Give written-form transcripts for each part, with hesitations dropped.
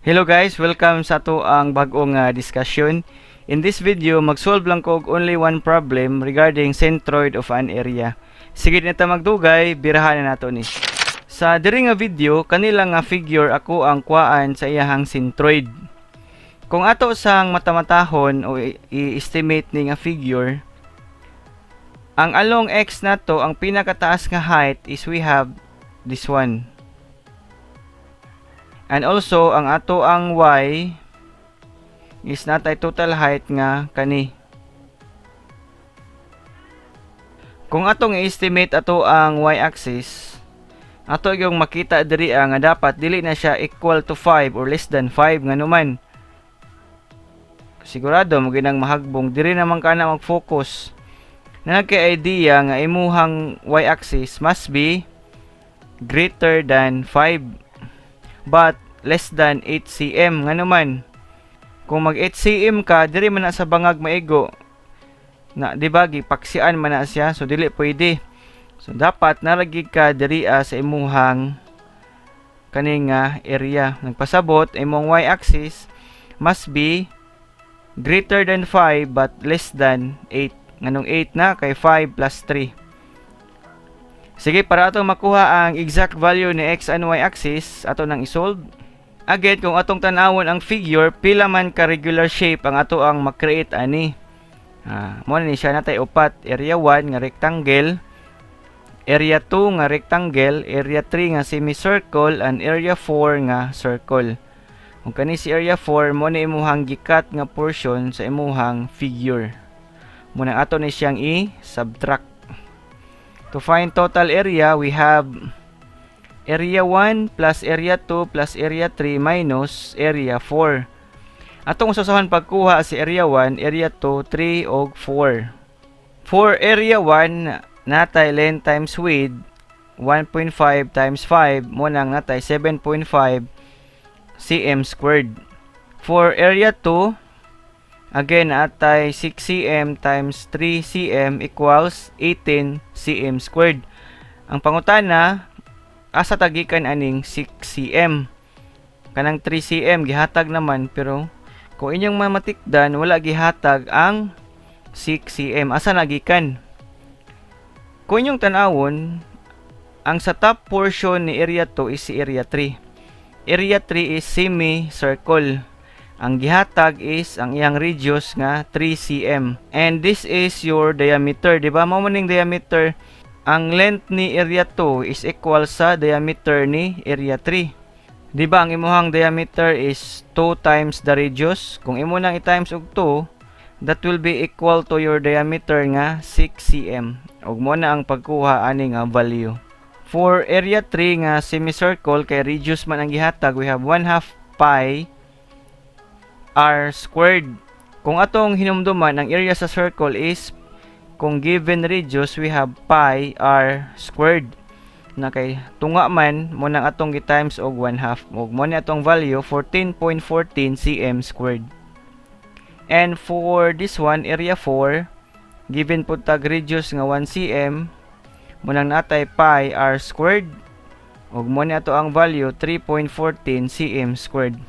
Hello guys, welcome sa ato ang bagong discussion. In this video, mag-solve lang ko og only one problem regarding centroid of an area. Sige na ta magdugay, birahan na nato ni. Sa diri nga video, kanila nga figure ako ang kuhaan sa iyahang centroid. Kung ato sang matamatahon o i-estimate ni nga figure, ang along x nato, ang pinakataas nga height is we have this one. And also, ang ato ang y is natay total height nga kani. Kung atong i-estimate ato ang y-axis, ato yung makita diri nga dapat dili na siya equal to 5 or less than 5 nga numan. Sigurado mo ginang mahagbong diri naman kana mag-focus. Na nagka-idea nga imuhang y-axis must be greater than 5 but less than 8 cm nga naman. Kung mag 8 cm ka, diri man na sa bangag maigo na, di ba, gipaksian man na siya, so dili pwede. So dapat naragig ka diri sa imuhang kaning area. Nagpasabot imong y-axis must be greater than 5 but less than 8. Nganong 8 na kay 5 plus 3. Sige, para atong makuha ang exact value ni x and y axis, ato nang isolve. Again, kung atong tanawon ang figure, pila man ka regular shape ang ato ang makreate ani. Mo ni siya natay upat, area 1 nga rectangle, area 2 nga rectangle, area 3 nga semicircle, and area 4 nga circle. Kung kani si area 4, mo ni imuhang gikat nga portion sa imuhang figure. Muna ato ni siyang i-subtract. To find total area, we have area 1 plus area 2 plus area 3 minus area 4. Atong usasahan pagkuha si area 1, area 2, 3 og 4. For area 1, natay length times width 1.5 times 5 mo nang natay 7.5 cm squared. For area 2, again, atay 6 cm times 3 cm equals 18 cm squared. Ang pangutana, asa tagikan aning 6 cm. Kanang 3 cm gihatag naman, pero kung inyong mamatikdan, wala gihatag ang 6 cm. Asa nagikan? Kung inyong tanawon, ang sa top portion ni area 2 is si area 3. Area 3 is semicircle. Ang gihatag is ang iyang radius nga 3 cm. And this is your diameter, di ba? Mao maning diameter. Ang length ni area 2 is equal sa diameter ni area 3. Di ba ang imuhang diameter is 2 times the radius? Kung imo nang i-times og 2, that will be equal to your diameter nga 6 cm. Ug mo na ang pagkuha ani nga value. For area 3 nga semicircle, kay radius man ang gihatag, we have 1/2 pi r squared. Kung atong hinumduman, ang area sa circle is, kung given radius, we have pi r squared. Na kay tunga man, mo nang atong gi-times og 1/2. Ug mo ni atong value, 14.14 cm squared. And for this one, area 4, given po tag radius nga 1 cm, mo nang natay pi r squared. Ug mo ni ato ang value, 3.14 cm squared.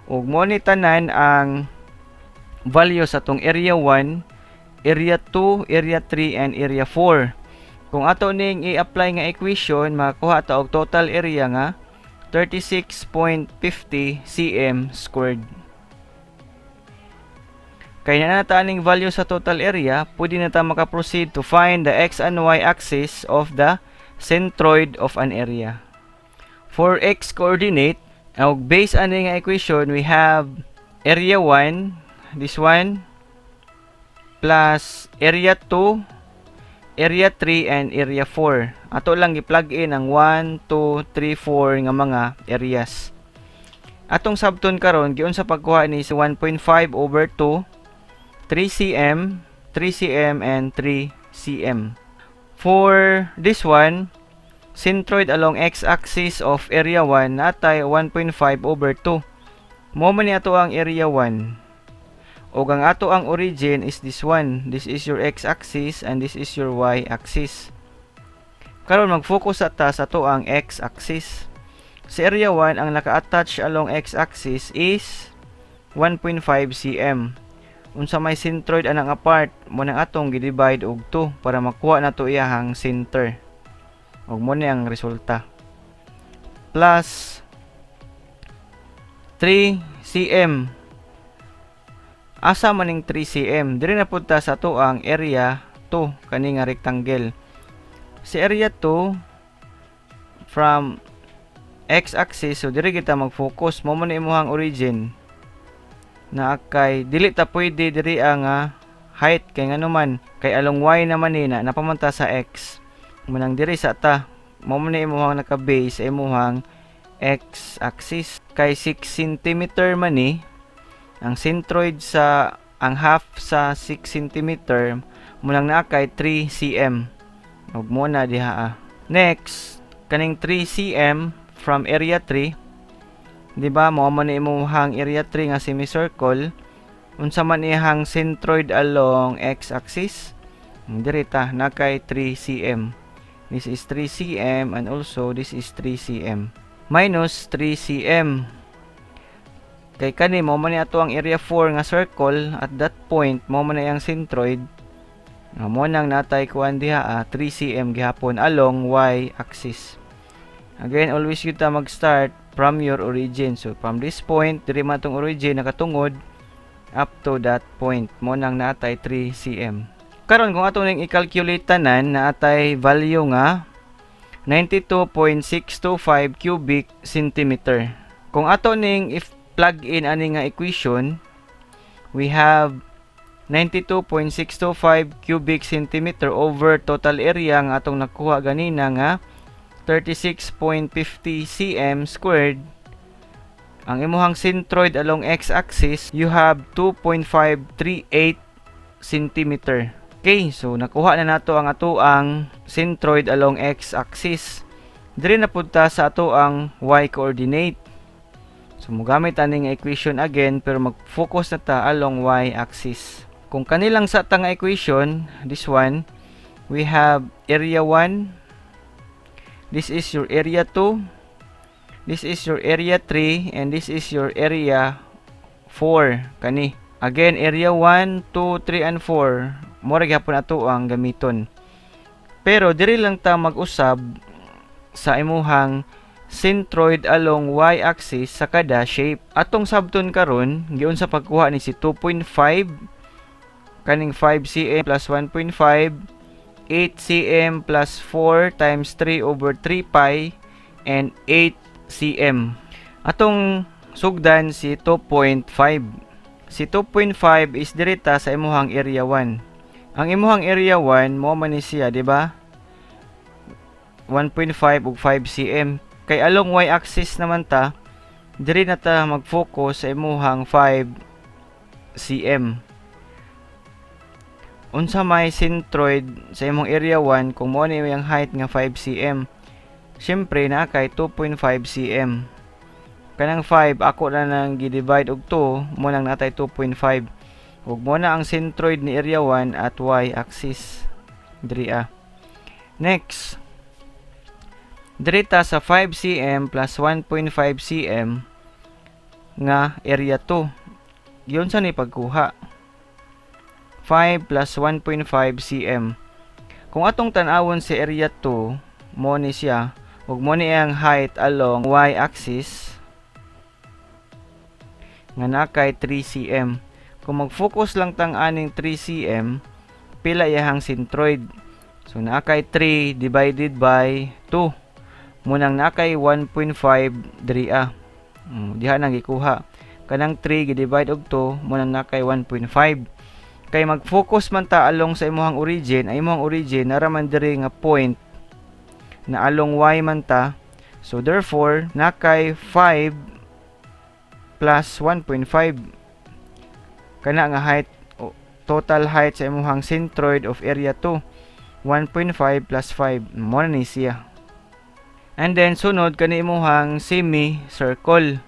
Ug mo ni tanan ang value sa tong area 1, area 2, area 3, and area 4. Kung ato ning i-apply nga equation, makakuha ta og total area nga 36.50 cm squared. Kay na nata aning value sa total area, pwede na ta maka-proceed to find the x and y axis of the centroid of an area. For x coordinate, based on the equation, we have area 1, this one, plus area 2, area 3, and area 4. Ato lang i-plug in ang 1, 2, 3, 4 nga mga areas. Atong subton karon giun sa pagkuha ni 1.5 over 2, 3 cm, 3 cm, and 3 cm. For this one, centroid along x-axis of area 1 natay 1.5 over 2. Mo man ni ato ang area 1. O ang ato ang origin is this one. This is your x-axis and this is your y-axis. Karon mag-focus ta sa ato ang x-axis. Sa area 1, ang naka-attach along x-axis is 1.5 cm. Unsa may centroid anang apart, mo nang atong gi-divide og 2 para makuha nato iyahang center. Og mo ni ang resulta. Plus 3 cm. Asa man ning 3 cm? Diri na pud ta sa ato ang area 2 kani nga rectangle. Sa area 2 from x-axis, so diri kita mag-focus mo man imong origin. Na kay dili ta pwede diri nga height kay ngano man kay along y naman ni na napamanta sa x. Munang diri sa ta mo man imong naka-base sa imong x-axis kay 6 cm man ni ang centroid sa ang half sa 6 cm munang naa kay 3 cm. Ug mo na diha. Next, kaning 3 cm from area 3. Di ba mo man imong area 3 nga semicircle, unsa man ihang centroid along x-axis? Diri ta na kay 3 cm. This is 3 cm and also this is 3 cm. Minus 3 cm. Kay kani mo man ato ang area 4 nga circle at that point mo man ang centroid. Mo nang natay kuan diha 3 cm gihapon along y-axis. Again, always kita mag-start from your origin. So, from this point, diri man tong origin nakatungod up to that point. Mo nang naatay 3 cm. Karon kung ato ning i-calculate tanan, naatay value nga 92.625 cubic centimeter. Kung ato ning if plug in ani nga equation, we have 92.625 cubic centimeter over total area nga atong nakuha ganina nga 36.50 cm squared. Ang imuhang centroid along x-axis, you have 2.538 cm. Okay, so nakuha na nato ang ato ang centroid along x-axis. Diri na punta sa ato ang y-coordinate. So mogamit aning equation again pero mag-focus na ta along y-axis. Kung kanilang sa ta nga equation, this one, we have area 1. This is your area 2. This is your area 3. And this is your area 4. Kani. Again, area 1, 2, 3, and 4. Mura gyapon ato ang gamiton. Pero diri lang ta mag-usab sa imuhang centroid along y-axis sa kada shape. Atong sabton karon, giun sa pagkuha ni si 2.5 kaning 5 cm plus 1.5 8 cm plus 4 times 3 over 3 pi and 8 cm. Atong sugdan si 2.5. Si 2.5 is direta sa imuhang area 1. Ang imuhang area 1 mo man ni siya, di ba? 1.5 ug 5 cm. Kay along y-axis naman ta, diri na ta mag-focus sa imuhang 5 cm. Unsa may centroid sa imong area 1 kung mo ni yung height nga 5 cm. Syempre na kay 2.5 cm. Kanang 5 ako na nang gi-divide og 2, mo nang natay 2.5. Ug mo na ang centroid ni area 1 at y-axis. Diri Next. Diri ta sa 5 cm plus 1.5 cm nga area 2. Yun sa ni pagkuha. 5 plus 1.5 cm. Kung atong tan-awon si area 2, mo ni siya, ug mo ni ang height along y-axis nga nakay 3 cm. Kung mag-focus lang tang aning 3 cm, pila iyahang centroid. So nakay 3 divided by 2. Munang nakay 1.5 diri diha nang gikuha. Kanang 3 gi-divide og 2, munang nakay 1.5. Kay mag-focus man ta along sa imuhang origin, ay imuhang origin nara man diri nga point na along y man ta. So therefore, nakay 5 plus 1.5 kana nga height, total height sa imuhang centroid of area 2. 1.5 plus 5 mo na ni siya. And then sunod kani imuhang semi-circle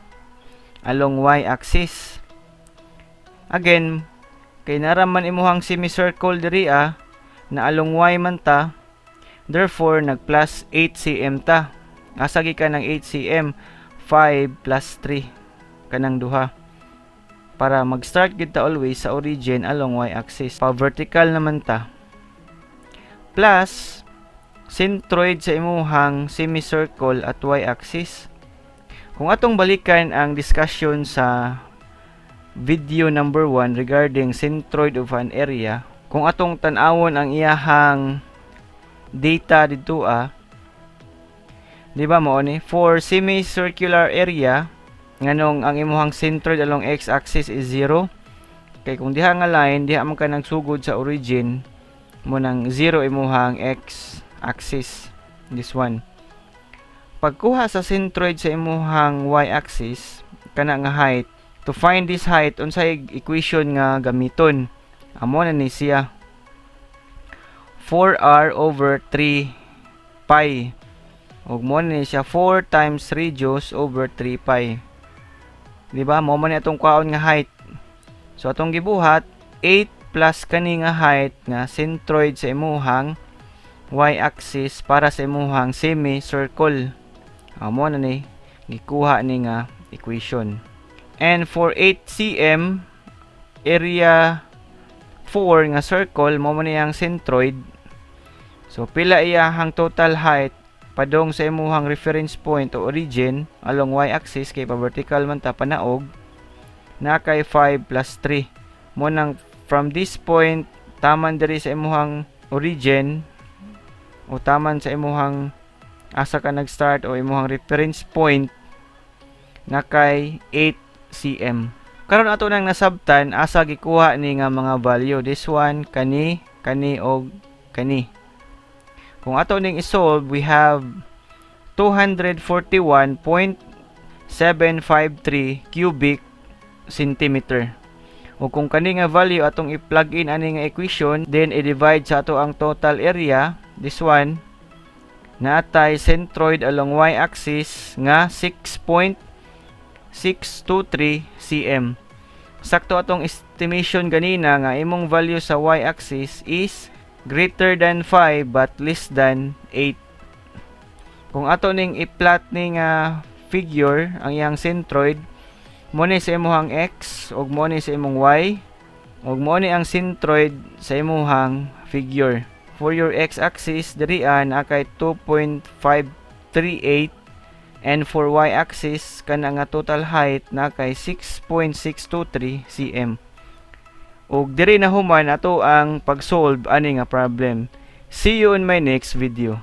along y-axis. Again, kay naraman imuhang semicircle diri na along y man ta, therefore nag plus 8 cm ta. asa gikan ng 8 cm 5 plus 3 kanang duha para mag-start kita always sa origin along y-axis. Pa vertical naman ta. Plus centroid sa imuhang semicircle at y-axis. Kung atong balikan ang discussion sa video number 1 regarding centroid of an area, kung atong tan-awon ang iyahang data dito di ba mo ni for semicircular area nganong ang imuhang centroid along x-axis is 0, kay kung diha nga line diha man ka nagsugod sa origin mo nang 0 imuhang x-axis, this one. Pagkuha sa centroid sa imuhang y-axis kana nga height, to find this height unsay equation nga gamiton? Amo na ni siya 4r over 3 pi. Ug mo ni siya 4 times radius over 3 pi. Di ba? Mo man atong kwaon nga height. So atong gibuhat 8 plus kani nga height nga centroid sa imuhang y-axis para sa imuhang semicircle. Amo na ni gikuha ni nga equation. And for 8 cm area 4 nga circle mo man niyang centroid. So pila iyahang total height padong sa imuhang reference point o origin along y-axis kay pa vertical man ta panaog na kay 5 plus 3. Mo nang from this point taman diri sa imuhang origin o taman sa imuhang asa ka nag-start o imuhang reference point na kay 8 cm. Karon ato nang nasabtan asa gikuha ni nga mga value, this one, kani, kani og kani. Kung ato ning isolve, we have 241.753 cubic centimeter. O kung kani nga value atong i-plug in ani nga equation, then i-divide sa ato ang total area, this one, na atay centroid along y-axis nga 6.623 cm. Sakto atong estimation ganina nga imong value sa y-axis is greater than 5 but less than 8. Kung ato ning i-plot ning figure ang iyang centroid, mo ni sa imuhang x ug mo ni sa imong y ug mo ni ang centroid sa imuhang figure. For your x-axis diri na kay 2.538 and for y-axis kana nga total height na kay 6.623 cm. Ug diri na human ato ang pag-solve ani nga problem. See you in my next video.